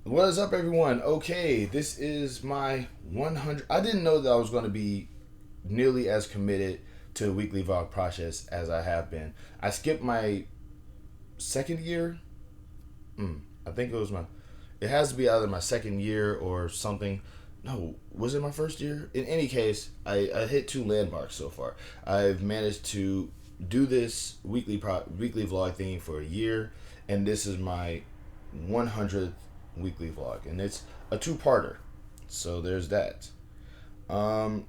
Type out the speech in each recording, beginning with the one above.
What is up, everyone? Okay, this is my 100. I didn't know that I was going to be nearly as committed to the weekly vlog process as I have been. I skipped my second year. I think it was my. It has to be either my second year or something. No, was it my first year? In any case, I hit two landmarks so far. I've managed to do this weekly vlog thing for a year, and this is my 100th weekly vlog, and it's a two-parter. So there's that. Um,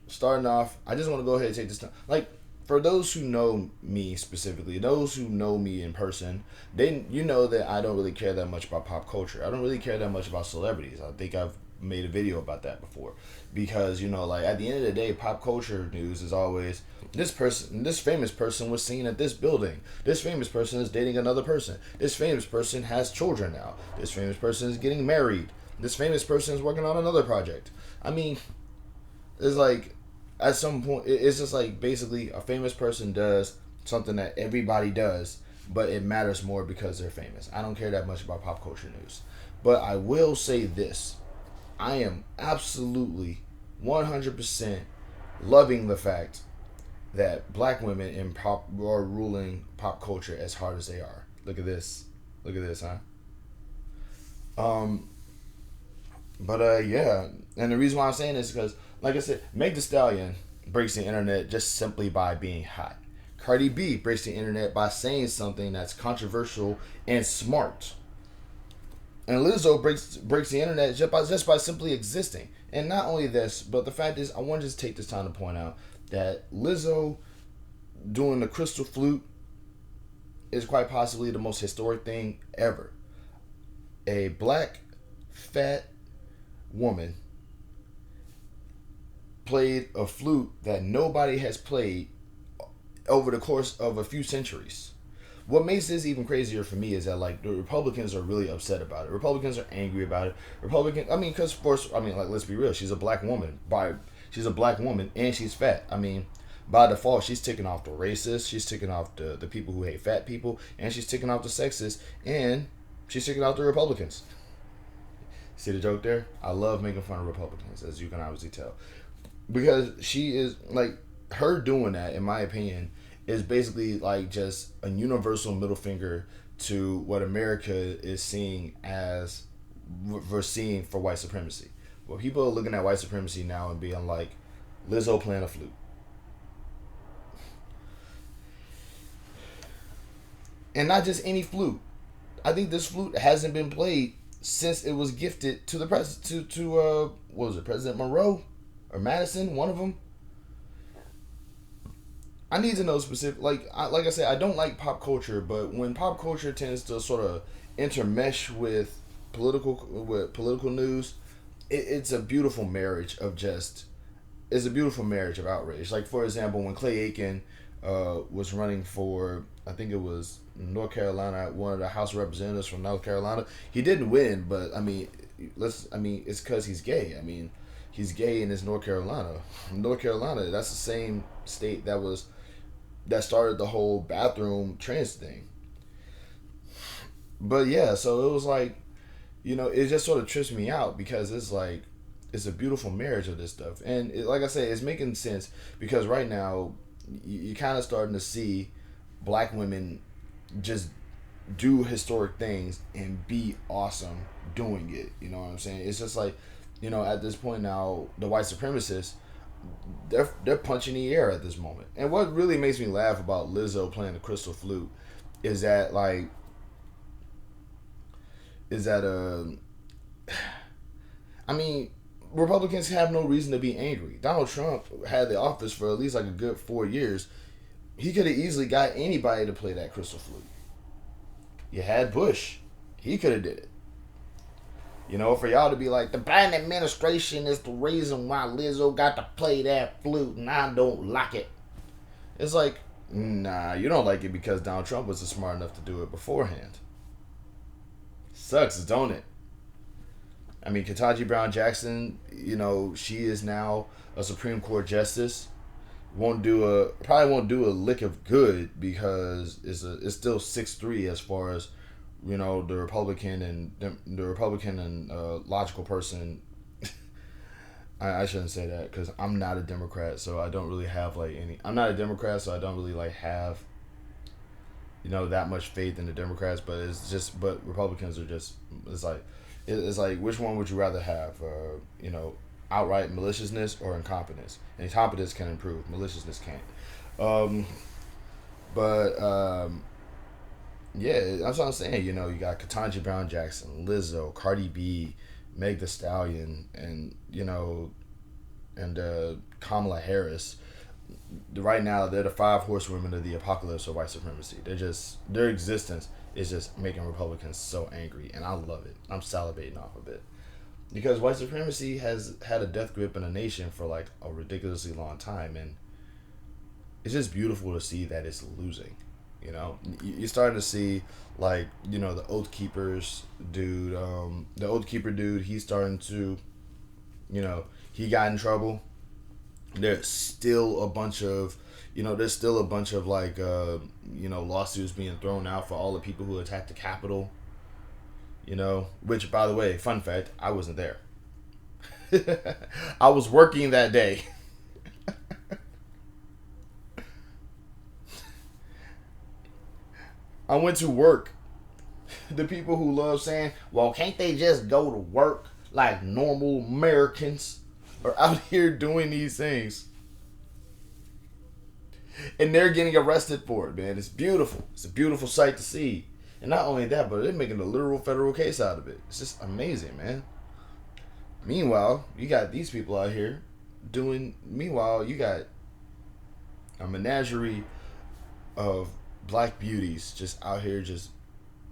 Starting off, I just want to go ahead and take this time. Like, for those who know me specifically, those who know me in person, they you know that I don't really care that much about pop culture. I don't really care that much about celebrities. I think I've made a video about that before, because like at the end of the day, pop culture news is always this famous person was seen at this building. This famous person is dating another person. This famous person has children now. This famous person is getting married. This famous person is working on another project. I mean, it's like at some point it's just like basically a famous person does something that everybody does, but it matters more because they're famous. I don't care that much about pop culture news, but I will say this: I am absolutely 100% loving the fact that black women in pop are ruling pop culture as hard as they are. Look at this. Look at this, huh? Um, but yeah, and the reason why I'm saying this is because, like I said, Meg Thee Stallion breaks the internet just simply by being hot. Cardi B breaks the internet by saying something that's controversial and smart. And Lizzo breaks the internet just by simply existing. And not only this, but the fact is, I want to just take this time to point out that Lizzo doing the crystal flute is quite possibly the most historic thing ever. A black, fat woman played a flute that nobody has played over the course of a few centuries. What makes this even crazier for me is that like the Republicans are really upset about it. Republicans are angry about it. Because first, like let's be real, she's a black woman. She's a black woman and she's fat. I mean, by default, she's ticking off the racists. She's ticking off the people who hate fat people, and she's ticking off the sexists, and she's ticking off the Republicans. See the joke there? I love making fun of Republicans, as you can obviously tell, because she is like her doing that. In my opinion, is basically like just a universal middle finger to what America is seeing as we're seeing for white supremacy. Well, people are looking at white supremacy now and being like, Lizzo playing a flute, and not just any flute. I think this flute hasn't been played since it was gifted to the president to what was it, President Monroe or Madison, one of them. I need to know specific. Like I said, I don't like pop culture, but when pop culture tends to sort of intermesh with political news, it's a beautiful marriage of just. It's a beautiful marriage of outrage. Like for example, when Clay Aiken was running for, I think it was North Carolina, one of the House of Representatives from North Carolina. He didn't win, but I mean, it's because he's gay. I mean, he's gay and it's North Carolina. North Carolina, that's the same state that started the whole bathroom trans thing. But yeah, so it was like, it just sort of trips me out because it's like it's a beautiful marriage of this stuff, and like I say, it's making sense because right now you're kind of starting to see black women just do historic things and be awesome doing it. You know what I'm saying? It's just like, at this point now, the white supremacists, they're punching the air at this moment. And what really makes me laugh about Lizzo playing the crystal flute is that like is that I mean, Republicans have no reason to be angry. Donald Trump had the office for at least like a good 4 years. He could have easily got anybody to play that crystal flute. You had Bush. He could have did it. For y'all to be like, the Biden administration is the reason why Lizzo got to play that flute and I don't like it. It's like, nah, you don't like it because Donald Trump was smart enough to do it beforehand. Sucks, don't it? I mean, Ketanji Brown Jackson, she is now a Supreme Court justice. Probably won't do a lick of good because it's still 6-3 as far as the Republican and logical person. I shouldn't say that because I'm not a Democrat, so I don't really have like any. I'm not a Democrat, so I don't really like have that much faith in the Democrats. But Republicans are just it's like which one would you rather have? Outright maliciousness or incompetence. And incompetence can improve, maliciousness can't. Um, but Yeah, that's what I'm saying. You got Ketanji Brown Jackson, Lizzo, Cardi B, Meg The Stallion, and Kamala Harris. Right now, they're the five horsewomen of the apocalypse of white supremacy. Their existence is just making Republicans so angry, and I love it. I'm salivating off of it because white supremacy has had a death grip in the nation for like a ridiculously long time, and it's just beautiful to see that it's losing. You're starting to see the Oath Keepers dude, the Oath Keeper dude. He's starting to, he got in trouble. There's still a bunch of, lawsuits being thrown out for all the people who attacked the Capitol. Which by the way, fun fact, I wasn't there. I was working that day. I went to work. The people who love saying, well, can't they just go to work like normal Americans are out here doing these things? And they're getting arrested for it, man. It's beautiful. It's a beautiful sight to see. And not only that, but they're making a literal federal case out of it. It's just amazing, man. Meanwhile, you got these people out here you got a menagerie of black beauties just out here just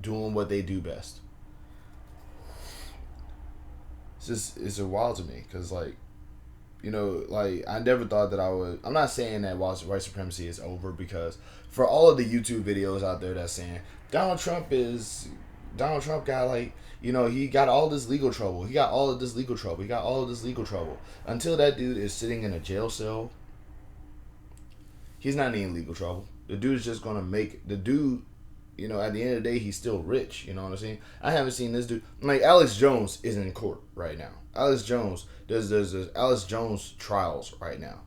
doing what they do best. It's a wild to me because I never thought that I would. I'm not saying that white supremacy is over because for all of the YouTube videos out there that's saying Donald Trump got he got all this legal trouble. He got all of this legal trouble. He got all of this legal trouble. Until that dude is sitting in a jail cell, he's not in legal trouble. The dude's just gonna make the dude. At the end of the day, he's still rich. You know what I'm saying? I haven't seen this dude. Like Alex Jones is in court right now. Alex Jones, there's Alex Jones trials right now.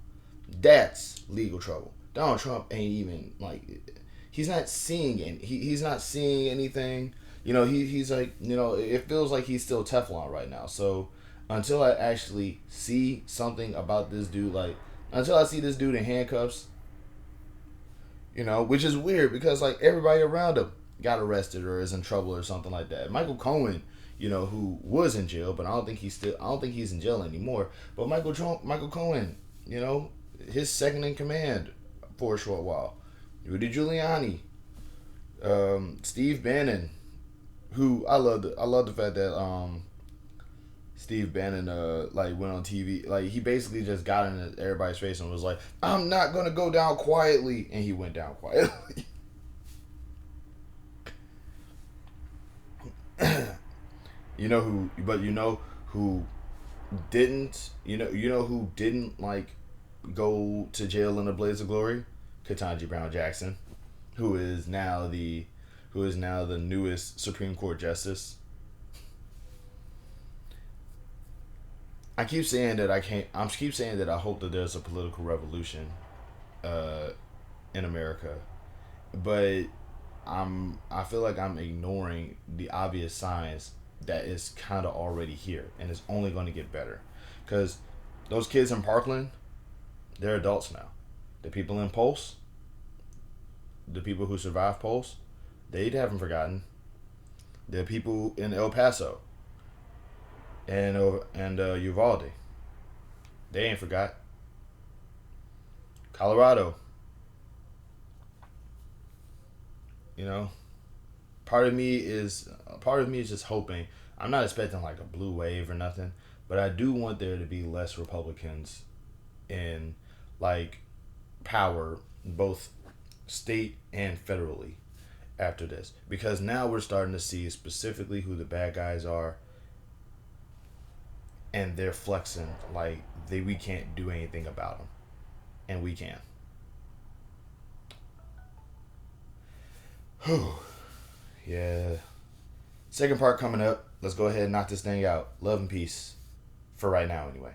That's legal trouble. Donald Trump ain't even he's not seeing he's not seeing anything. He's it feels like he's still Teflon right now. So until I actually see something about this dude, until I see this dude in handcuffs, which is weird because everybody around him got arrested or is in trouble or something like that. Michael Cohen, who was in jail, but I don't think he's in jail anymore. But Michael Cohen, his second in command for a short while. Rudy Giuliani, Steve Bannon, who I love the fact that Steve Bannon went on TV. He basically just got in everybody's face and was like, I'm not gonna go down quietly, and he went down quietly. Who didn't who didn't go to jail in a blaze of glory? Ketanji Brown Jackson, who is now the newest Supreme Court justice. I keep saying that I hope that there's a political revolution in America, but I feel like I'm ignoring the obvious signs that it's kind of already here and it's only going to get better, because those kids in Parkland, they're adults now. The people in Pulse, the people who survived Pulse, they haven't forgotten. The people in El Paso and Uvalde, they ain't forgot. Colorado, part of me is just hoping. I'm not expecting a blue wave or nothing, but I do want there to be less Republicans in power, both state and federally, after this, because now we're starting to see specifically who the bad guys are, and they're flexing we can't do anything about them, and we can. Whew. Yeah, Second part coming up. Let's go ahead and knock this thing out. Love and peace for right now, anyway.